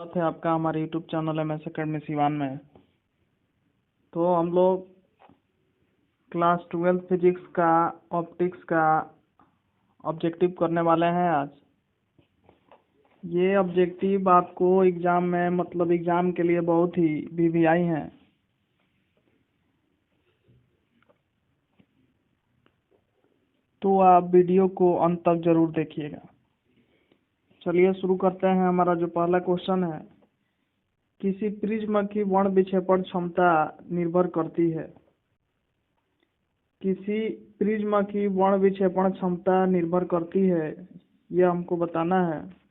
स्वागत है आपका हमारे YouTube channel MS academy Siwan में। तो हम लोग क्लास 12 फिजिक्स का ऑप्टिक्स का ऑब्जेक्टिव करने वाले हैं आज। ये ऑब्जेक्टिव आपको एग्ज़ाम में एग्ज़ाम के लिए बहुत ही वीवीआई हैं। तो आप वीडियो को अंत तक ज़रूर देखिएगा। चलिए शुरू करते हैं। हमारा जो पहला क्वेश्चन है, किसी प्रिज्म की वर्ण विक्षेपण क्षमता निर्भर करती है। किसी प्रिज्म की वर्ण विक्षेपण क्षमता निर्भर करती है, यह हमको बताना है।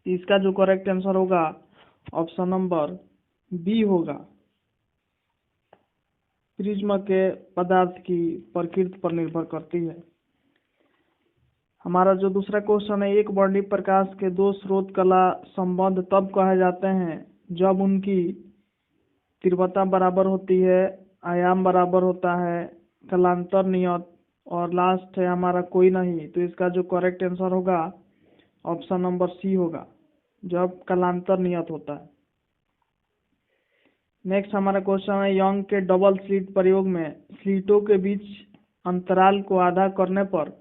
इसका जो करेक्ट आंसर होगा ऑप्शन नंबर बी होगा। प्रिज्म के पदार्थ की प्रकृति पर निर्भर करती है। हमारा जो दूसरा क्वेश्चन है, एक वर्णीय प्रकाश के दो स्रोत कला संबंध तब कहे जाते हैं जब उनकी तीव्रता बराबर होती है, आयाम बराबर होता है, कलांतर नियत और लास्ट है हमारा कोई नहीं। तो इसका जो करेक्ट आंसर होगा ऑप्शन नंबर सी होगा, जब कलांतर नियत होता है। नेक्स्ट हमारा क्वेश्चन है, यंग के डबल स्लिट प्रयोग में स्लिटों के बीच अंतराल को आधा करने पर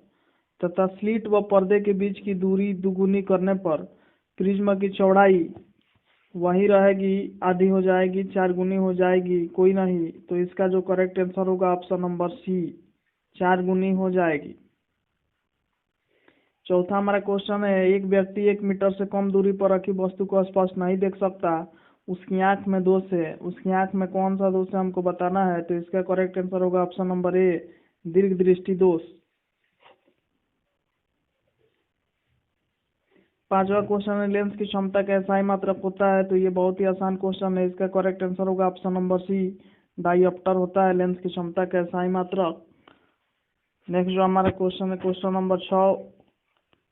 तथा स्लिट व पर्दे के बीच की दूरी दुगुनी करने पर प्रिज्म की चौड़ाई वही रहेगी, आधी हो जाएगी, 4 गुनी हो जाएगी, कोई नहीं। तो इसका जो करेक्ट आंसर होगा ऑप्शन नंबर सी, 4 गुनी हो जाएगी। चौथा हमारा क्वेश्चन है, एक व्यक्ति 1 मीटर से कम दूरी पर रखी वस्तु को स्पष्ट नहीं देख सकता, उसकी आंख में दोष है। उसकी आंख में कौन सा दोष है हमको बताना है। तो इसका करेक्ट आंसर होगा ऑप्शन नंबर ए, दीर्घ दृष्टि दोष। पांचवा क्वेश्चन है, लेंस की क्षमता का SI मात्रक होता है। तो ये बहुत ही आसान क्वेश्चन है। इसका करेक्ट आंसर होगा ऑप्शन नंबर सी, डायऑप्टर होता है लेंस की क्षमता का SI मात्रक। नेक्स्ट जो हमारा क्वेश्चन है, क्वेश्चन नंबर 6,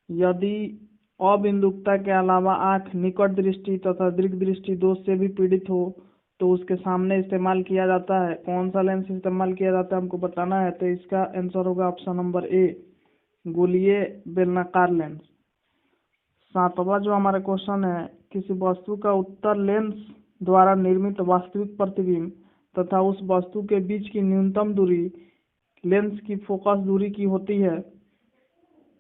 यदि अबिंदुकता के अलावा आंख निकट दृष्टि तथा दीर्घ दृष्टि दोष से भी पीड़ित हो तो उसके सामने इस्तेमाल किया जाता है। कौन सा लेंस इस्तेमाल किया जाता है हमको बताना है। तो इसका आंसर होगा ऑप्शन नंबर ए, गोलीय बेलनाकार लेंस। सातवां जो हमारा क्वेश्चन है, किसी वस्तु का उत्तर लेंस द्वारा निर्मित वास्तविक प्रतिबिंब तथा उस वस्तु के बीच की न्यूनतम दूरी लेंस की फोकस दूरी की होती है।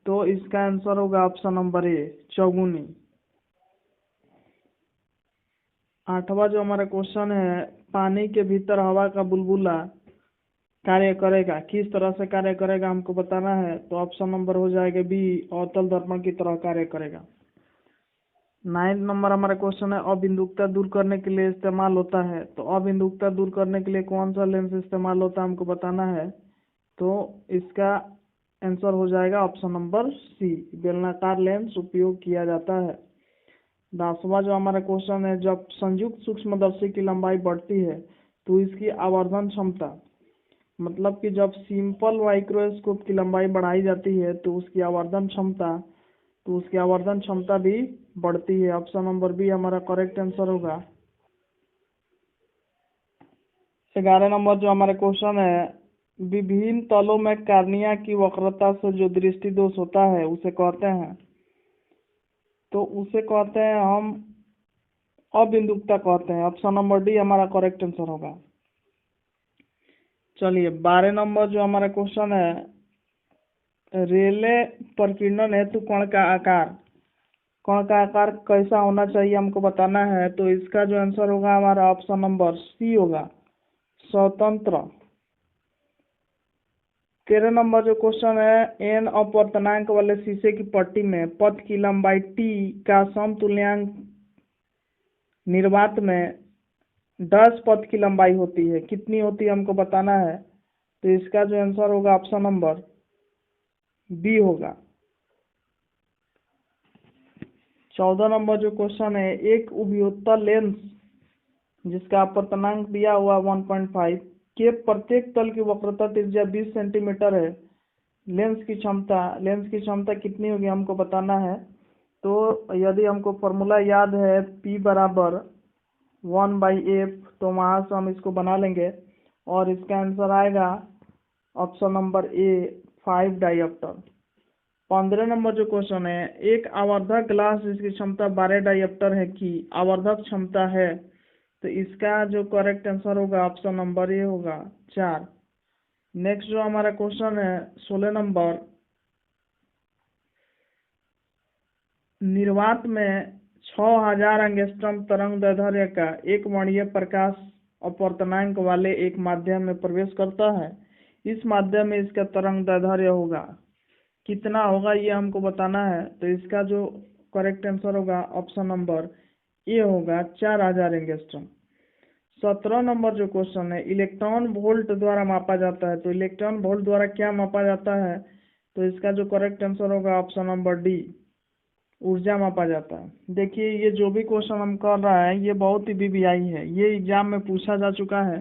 तो इसका आंसर होगा ऑप्शन नंबर ए, चौगुनी। आठवां जो हमारा क्वेश्चन है, पानी के भीतर हवा का बुलबुला कार्य करेगा, किस तरह से कार्य करेगा हमको बताना है। तो ऑप्शन नंबर हो जाएगा बी, अवतल दर्पण की तरह कार्य करेगा। 9 नंबर हमारा क्वेश्चन है, अबिंदुकता दूर करने के लिए इस्तेमाल होता है। तो अबिंदुकता दूर करने के लिए कौन सा लेंस इस्तेमाल होता है हमको बताना है। तो इसका आंसर हो जाएगा ऑप्शन नंबर सी, बेलनाकार लेंस उपयोग किया जाता है। 10वां जो हमारा क्वेश्चन है, जब संयुक्त सूक्ष्मदर्शी की लंबाई बढ़ती है तो इसकी आवर्धन क्षमता, मतलब कि जब सिंपल माइक्रोस्कोप की लंबाई बढ़ाई जाती है तो उसकी आवर्धन क्षमता भी बढ़ती है। ऑप्शन नंबर बी हमारा करेक्ट आंसर होगा। 11 नंबर जो हमारा क्वेश्चन है, विभिन्न तलों में कार्निया की वक्रता से जो दृष्टि दोष होता है उसे कहते हैं। तो उसे कहते हैं हम अबिंदुकता कहते हैं। ऑप्शन नंबर डी हमारा करेक्ट आंसर होगा। चलिए 12 नंबर जो हमारा क्वेश्चन है, रेले प्रकीर्णन हेतु कण का आकार कैसा होना चाहिए हमको बताना है। तो इसका जो आंसर होगा हमारा ऑप्शन नंबर सी होगा, स्वतंत्र। 13 नंबर जो क्वेश्चन है, एन अपवर्तनांक वाले शीशे की पट्टी में पथ की लंबाई टी का समतुल्यांक निर्वात में 10 पथ की लंबाई होती है, कितनी होती है हमको बताना है। तो इसका जो आंसर होगा ऑप्शन नंबर बी होगा। 14 नंबर जो क्वेश्चन है, एक उभयोत्तल लेंस जिसका अपवर्तनांक दिया हुआ 1.5 के प्रत्येक तल की वक्रता त्रिज्या 20 सेंटीमीटर है, लेंस की क्षमता कितनी होगी हमको बताना है। तो यदि हमको फॉर्मूला याद है P बराबर 1/f, तो वहां से हम इसको बना लेंगे और इसका आंसर आएगा ऑप्शन नंबर ए, 5 डायऑप्टर। 15 नंबर जो क्वेश्चन है, एक आवर्धक ग्लास जिसकी क्षमता 12 डायप्टर है की आवर्धक क्षमता है, तो इसका जो करेक्ट आंसर होगा ऑप्शन नंबर ए होगा 4। नेक्स्ट जो हमारा क्वेश्चन है 16 नंबर, निर्वात में 6000 एंगस्ट्रॉम तरंग दैर्ध्य का एक वर्णीय प्रकाश अपवर्तनांक वाले एक माध्यम में प्रवेश करता है। इस माध्यम में इसका तरंग दैर्ध्य होगा कितना होगा, ये हमको बताना है। तो इसका जो करेक्ट आंसर होगा ऑप्शन नंबर ए होगा 4000 एंगस्ट्रॉम। 17 नंबर जो क्वेश्चन है, इलेक्ट्रॉन वोल्ट द्वारा मापा जाता है, तो इलेक्ट्रॉन वोल्ट द्वारा क्या मापा जाता है, तो इसका जो करेक्ट आंसर होगा ऑप्शन नंबर डी, ऊर्जा मापा जाता है। देखिए ये जो भी क्वेश्चन हम कर रहा है ये बहुत ही वीवीआई है, ये एग्जाम में पूछा जा चुका है,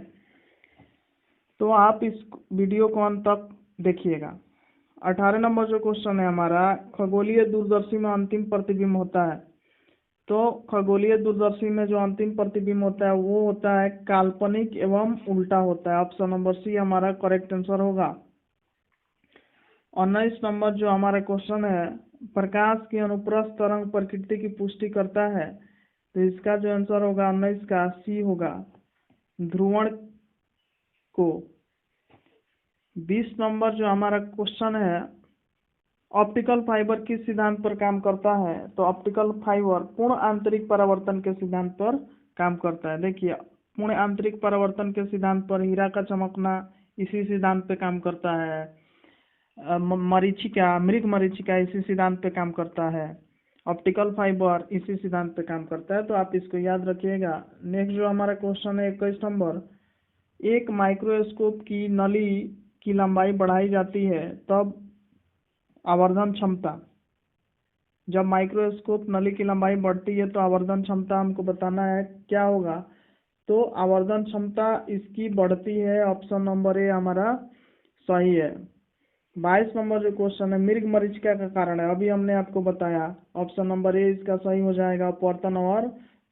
तो आप इस वीडियो को अंत तक देखिएगा। 18 नंबर जो क्वेश्चन है हमारा, खगोलीय दूरदर्शी में अंतिम प्रतिबिंब होता है, तो खगोलीय दूरदर्शी में जो अंतिम प्रतिबिंब होता है वो होता है काल्पनिक एवं उल्टा होता है। ऑप्शन नंबर सी हमारा करेक्ट आंसर होगा। 19 नंबर जो हमारा क्वेश्चन है, प्रकाश की अनुप्रस्थ तरंग प्रकृति की पुष्टि करता है, तो इसका जो आंसर होगा 19 का सी होगा, ध्रुवण को। 20 नंबर जो हमारा क्वेश्चन है, ऑप्टिकल फाइबर किस सिद्धांत पर काम करता है, तो ऑप्टिकल फाइबर पूर्ण आंतरिक परावर्तन के सिद्धांत पर काम करता है। देखिए पूर्ण आंतरिक परावर्तन के सिद्धांत पर हीरा का चमकना इसी सिद्धांत पे काम करता है, मरीचिका मृग मरीचिका इसी सिद्धांत पे काम करता है, ऑप्टिकल फाइबर इसी सिद्धांत पे काम करता है, तो आप इसको याद रखिएगा। नेक्स्ट जो हमारा क्वेश्चन है 21 नंबर, एक माइक्रोस्कोप की नली की लंबाई बढ़ाई जाती है तब आवर्धन क्षमता, जब माइक्रोस्कोप नली की लंबाई बढ़ती है तो आवर्धन क्षमता हमको बताना है क्या होगा, तो आवर्धन क्षमता इसकी बढ़ती है, ऑप्शन नंबर ए हमारा सही है। 22 नंबर जो क्वेश्चन है, मृग मरीचिका का कारण है, अभी हमने आपको बताया, ऑप्शन नंबर ए इसका सही हो जाएगा, अपवर्तन और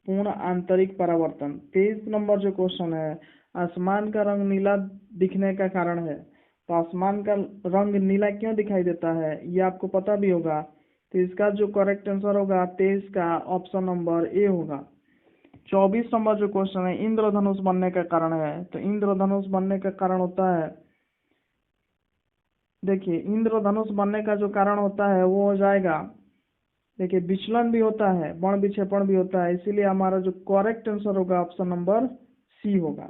पूर्ण आंतरिक परावर्तन। 23 नंबर जो क्वेश्चन है, आसमान का रंग नीला दिखने का कारण है, तो आसमान का रंग नीला क्यों दिखाई देता है ये आपको पता भी होगा, तो इसका जो करेक्ट आंसर होगा 23 का ऑप्शन नंबर ए होगा। 24 नंबर जो क्वेश्चन है, इंद्रधनुष बनने का कारण है, तो इंद्रधनुष बनने का कारण होता है, देखिए इंद्रधनुष बनने का जो कारण होता है वो हो जाएगा, देखिए विचलन भी होता है, बण विक्षेपण भी होता है, इसीलिए हमारा जो करेक्ट आंसर होगा ऑप्शन नंबर सी होगा।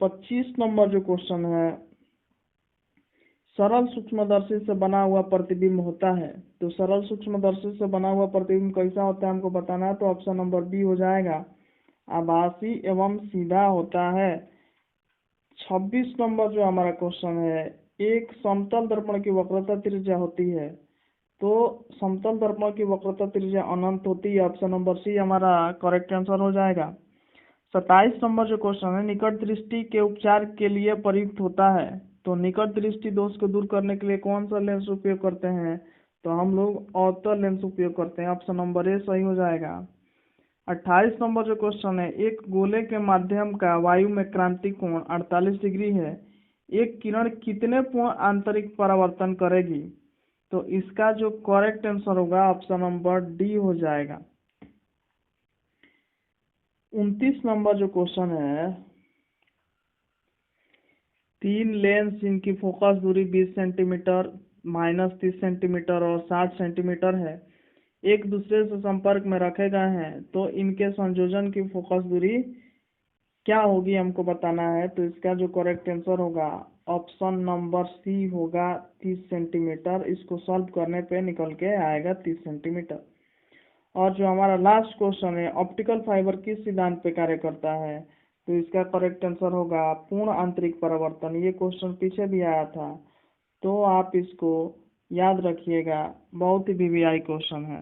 25 नंबर जो क्वेश्चन है, सरल सूक्ष्मदर्शी से बना हुआ प्रतिबिंब होता है, तो सरल सूक्ष्मदर्शी से बना हुआ प्रतिबिंब कैसा होता है हमको बताना है, तो ऑप्शन नंबर बी हो जाएगा, आभासी एवं सीधा होता है। 26 नंबर जो हमारा क्वेश्चन है, एक समतल दर्पण की वक्रता त्रिज्या होती है, तो समतल दर्पण की वक्रता त्रिज्या अनंत होती है, ऑप्शन नंबर सी हमारा करेक्ट आंसर हो जाएगा। 27 नंबर जो क्वेश्चन है, निकट दृष्टि के उपचार के लिए प्रयुक्त होता है, तो निकट दृष्टि दोष को दूर करने के लिए कौन सा लेंस उपयोग करते हैं, तो हम लोग अवतल लेंस उपयोग करते हैं, ऑप्शन नंबर ए सही हो जाएगा। 28 नंबर जो क्वेश्चन है, एक गोले के माध्यम का वायु में क्रांति कोण 48 डिग्री है, एक किरण कितने पूर्ण आंतरिक परावर्तन करेगी, तो इसका जो करेक्ट आंसर होगा ऑप्शन नंबर डी हो जाएगा। 29 नंबर जो क्वेश्चन है, तीन लेंस जिनकी फोकस दूरी 20 सेंटीमीटर, -30 सेंटीमीटर और 60 सेंटीमीटर है, एक दूसरे से संपर्क में रखे गए हैं, तो इनके संयोजन की फोकस दूरी क्या होगी हमको बताना है, तो इसका जो करेक्ट आंसर होगा ऑप्शन नंबर सी होगा 30 सेंटीमीटर। इसको सॉल्व करने पे निकल के आएगा 30 सेंटीमीटर। और जो हमारा लास्ट क्वेश्चन है, ऑप्टिकल फाइबर किस सिद्धांत पे कार्य करता है, तो इसका करेक्ट आंसर होगा पूर्ण आंतरिक परावर्तन। ये क्वेश्चन पीछे भी आया था, तो आप इसको याद रखिएगा, बहुत ही वीवीआई क्वेश्चन है।